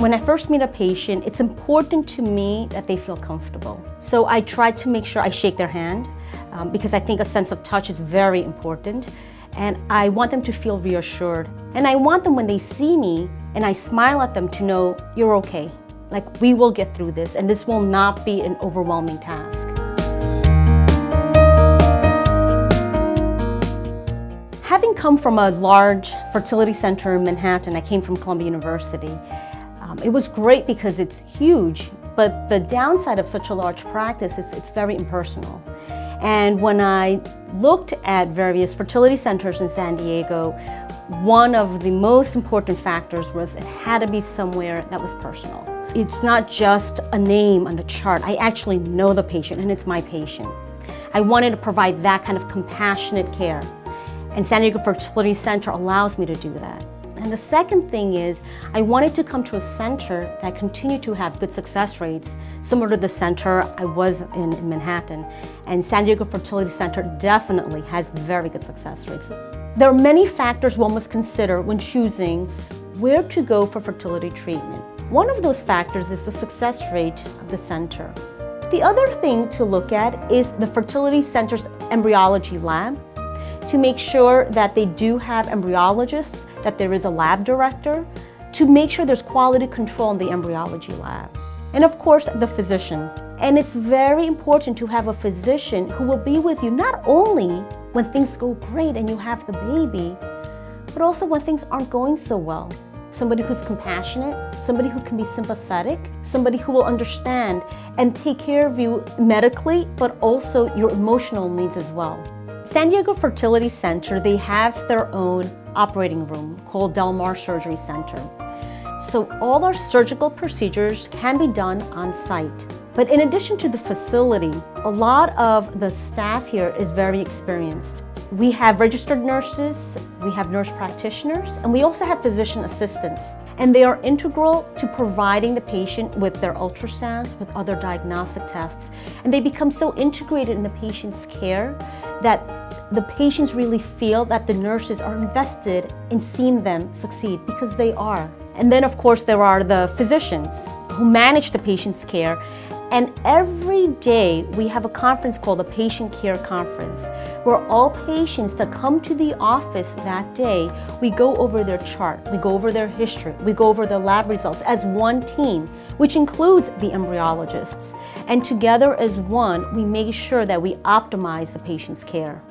When I first meet a patient, it's important to me that they feel comfortable. So I try to make sure I shake their hand because I think a sense of touch is very important. And I want them to feel reassured. And I want them, when they see me and I smile at them, to know you're okay. Like, we will get through this, and this will not be an overwhelming task. Having come from a large fertility center in Manhattan, I came from Columbia University. It was great because it's huge, but the downside of such a large practice is it's very impersonal. And when I looked at various fertility centers in San Diego, one of the most important factors was it had to be somewhere that was personal. It's not just a name on a chart. I actually know the patient, and it's my patient. I wanted to provide that kind of compassionate care. And San Diego Fertility Center allows me to do that. And the second thing is, I wanted to come to a center that continued to have good success rates, similar to the center I was in Manhattan. And San Diego Fertility Center definitely has very good success rates. There are many factors one must consider when choosing where to go for fertility treatment. One of those factors is the success rate of the center. The other thing to look at is the fertility center's embryology lab, to make sure that they do have embryologists, that there is a lab director, to make sure there's quality control in the embryology lab. And of course, the physician. And it's very important to have a physician who will be with you not only when things go great and you have the baby, but also when things aren't going so well. Somebody who's compassionate, somebody who can be sympathetic, somebody who will understand and take care of you medically, but also your emotional needs as well. San Diego Fertility Center, they have their own operating room called Del Mar Surgery Center. So all our surgical procedures can be done on site. But in addition to the facility, a lot of the staff here is very experienced. We have registered nurses, we have nurse practitioners, and we also have physician assistants. And they are integral to providing the patient with their ultrasounds, with other diagnostic tests. And they become so integrated in the patient's care that the patients really feel that the nurses are invested in seeing them succeed, because they are. And then of course there are the physicians who manage the patient's care. And every day we have a conference called the Patient Care Conference, where all patients that come to the office that day, we go over their chart, we go over their history, we go over their lab results as one team, which includes the embryologists. And together as one, we make sure that we optimize the patient's care.